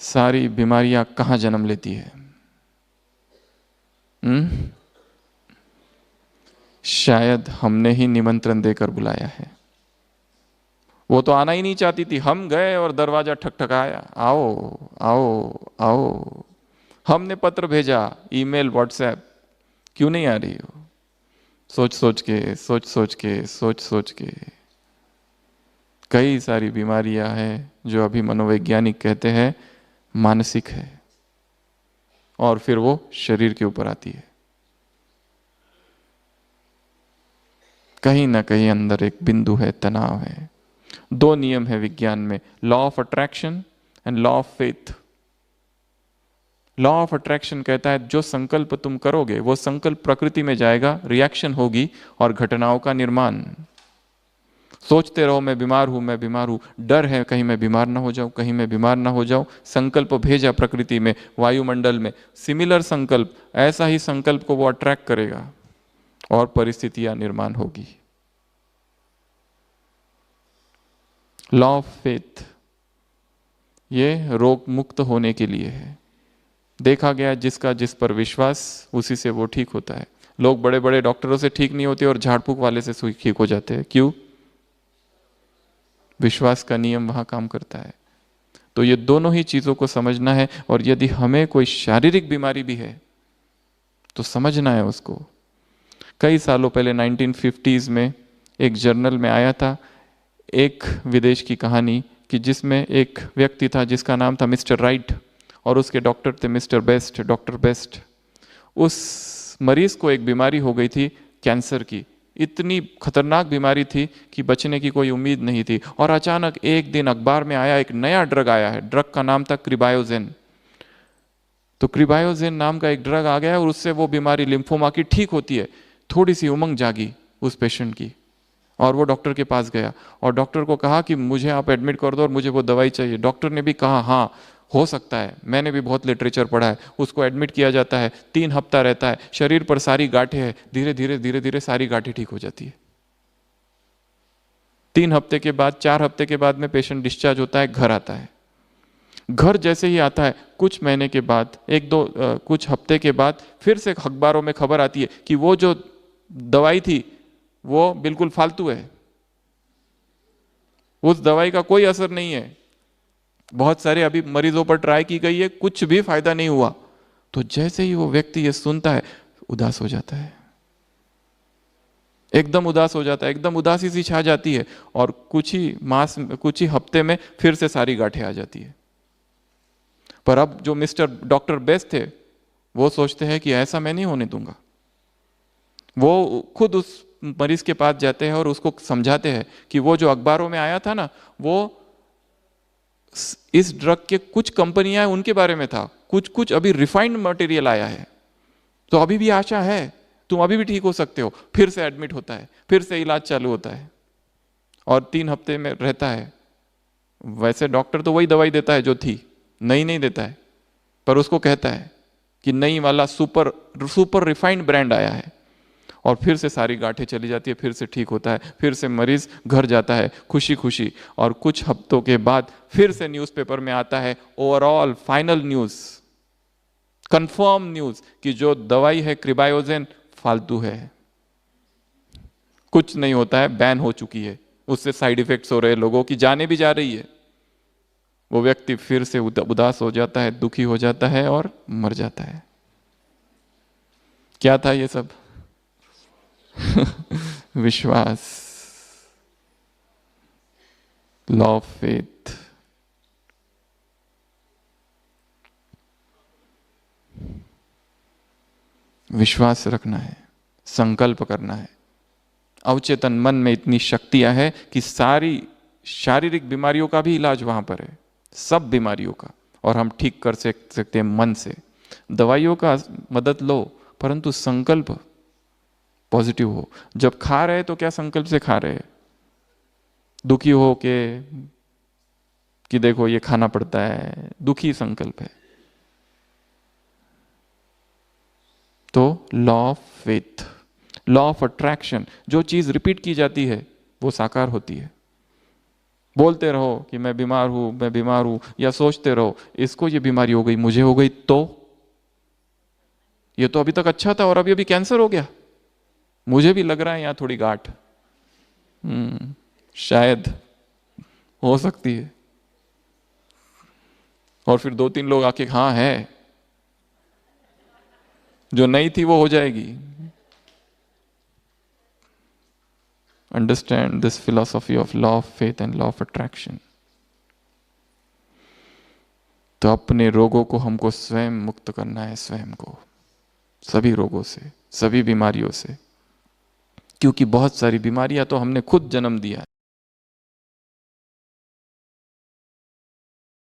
सारी बीमारियां कहाँ जन्म लेती है? शायद हमने ही निमंत्रण देकर बुलाया है। वो तो आना ही नहीं चाहती थी, हम गए और दरवाजा ठकठकाया, आओ आओ आओ। हमने पत्र भेजा, ईमेल, व्हाट्सएप, क्यों नहीं आ रही हो? सोच सोच के, सोच सोच के, सोच सोच के कई सारी बीमारियां हैं जो अभी मनोवैज्ञानिक कहते हैं मानसिक है, और फिर वो शरीर के ऊपर आती है। कहीं ना कहीं अंदर एक बिंदु है, तनाव है। दो नियम है विज्ञान में, law of attraction and law of faith. Law of attraction कहता है जो संकल्प तुम करोगे वो संकल्प प्रकृति में जाएगा, रिएक्शन होगी और घटनाओं का निर्माण। सोचते रहो मैं बीमार हूं, मैं बीमार हूं, डर है कहीं मैं बीमार ना हो जाऊं, कहीं मैं बीमार ना हो जाऊं। संकल्प भेजा प्रकृति में, वायुमंडल में, सिमिलर संकल्प, ऐसा ही संकल्प को वो अट्रैक्ट करेगा और परिस्थितियां निर्माण होगी। लॉ ऑफ फेथ, ये रोग मुक्त होने के लिए है। देखा गया जिसका जिस पर विश्वास, उसी से वो ठीक होता है। लोग बड़े बड़े डॉक्टरों से ठीक नहीं होते और झाड़ फूक वाले से ठीक हो जाते हैं, क्यों? विश्वास का नियम वहां काम करता है। तो ये दोनों ही चीजों को समझना है। और यदि हमें कोई शारीरिक बीमारी भी है तो समझना है उसको। कई सालों पहले 1950s में एक जर्नल में आया था एक विदेश की कहानी, कि जिसमें एक व्यक्ति था जिसका नाम था मिस्टर राइट, और उसके डॉक्टर थे मिस्टर बेस्ट, डॉक्टर बेस्ट। उस मरीज को एक बीमारी हो गई थी, कैंसर की। इतनी खतरनाक बीमारी थी कि बचने की कोई उम्मीद नहीं थी। और अचानक एक दिन अखबार में आया, एक नया ड्रग आया है, ड्रग का नाम था क्रिबायोजेन। तो क्रिबायोजेन नाम का एक ड्रग आ गया और उससे वो बीमारी लिम्फोमा की ठीक होती है। थोड़ी सी उमंग जागी उस पेशेंट की, और वो डॉक्टर के पास गया और डॉक्टर को कहा कि मुझे आप एडमिट कर दो और मुझे वो दवाई चाहिए। डॉक्टर ने भी कहा हाँ हो सकता है, मैंने भी बहुत लिटरेचर पढ़ा है। उसको एडमिट किया जाता है, 3 हफ्ता रहता है, शरीर पर सारी गांठें हैं, धीरे धीरे धीरे धीरे सारी गांठें ठीक हो जाती है। 3 हफ्ते के बाद, 4 हफ्ते के बाद में पेशेंट डिस्चार्ज होता है, घर आता है। घर जैसे ही आता है, कुछ महीने के बाद, कुछ हफ्ते के बाद फिर से अखबारों में खबर आती है कि वो जो दवाई थी वो बिल्कुल फालतू है, उस दवाई का कोई असर नहीं है, बहुत सारे अभी मरीजों पर ट्राई की गई है, कुछ भी फायदा नहीं हुआ। तो जैसे ही वो व्यक्ति ये सुनता है, उदास हो जाता है, एकदम उदास हो जाता है, एकदम उदासी सी छा जाती है, और कुछ ही हफ्ते में फिर से सारी गांठें आ जाती है। पर अब जो मिस्टर डॉक्टर बेस्ट थे, वो सोचते हैं कि ऐसा मैं नहीं होने दूंगा। वो खुद उस मरीज के पास जाते हैं और उसको समझाते हैं कि वो जो अखबारों में आया था ना, वो इस ड्रग के कुछ कंपनियां उनके बारे में था, कुछ कुछ अभी रिफाइंड मटेरियल आया है, तो अभी भी आशा है, तुम अभी भी ठीक हो सकते हो। फिर से एडमिट होता है, फिर से इलाज चालू होता है और 3 हफ्ते में रहता है। वैसे डॉक्टर तो वही दवाई देता है जो थी, नई नहीं देता है, पर उसको कहता है कि नई वाला सुपर सुपर रिफाइंड ब्रांड आया है, और फिर से सारी गांठें चली जाती है, फिर से ठीक होता है, फिर से मरीज घर जाता है खुशी खुशी। और कुछ हफ्तों के बाद फिर से न्यूज़पेपर में आता है overall final news, confirm news, कि जो दवाई है क्रिबायोजेन फालतू है, कुछ नहीं होता है, बैन हो चुकी है, उससे साइड इफेक्ट्स हो रहे हैं, लोगों की जाने भी जा रही है। वो व्यक्ति फिर से उदास हो जाता है, दुखी हो जाता है और मर जाता है। क्या था ये सब? विश्वास, लॉ ऑफ फेथ। विश्वास रखना है, संकल्प करना है। अवचेतन मन में इतनी शक्तियां है कि सारी शारीरिक बीमारियों का भी इलाज वहां पर है, सब बीमारियों का, और हम ठीक कर सकते हैं मन से। दवाइयों का मदद लो, परंतु संकल्प पॉजिटिव हो। जब खा रहे तो क्या संकल्प से खा रहे हैं? दुखी हो के कि देखो ये खाना पड़ता है, दुखी संकल्प है। तो law of faith, law of attraction, जो चीज रिपीट की जाती है वो साकार होती है। बोलते रहो कि मैं बीमार हूं, मैं बीमार हूं, या सोचते रहो इसको ये बीमारी हो गई, मुझे हो गई तो ये तो अभी तक अच्छा था और अभी अभी कैंसर हो गया, मुझे भी लग रहा है यहां थोड़ी गांठ, शायद हो सकती है। और फिर दो तीन लोग आके हाँ है, जो नहीं थी वो हो जाएगी। Understand this philosophy of law of faith and law of attraction. तो अपने रोगों को हमको स्वयं मुक्त करना है, स्वयं को, सभी रोगों से, सभी बीमारियों से, क्योंकि बहुत सारी बीमारियां तो हमने खुद जन्म दिया है।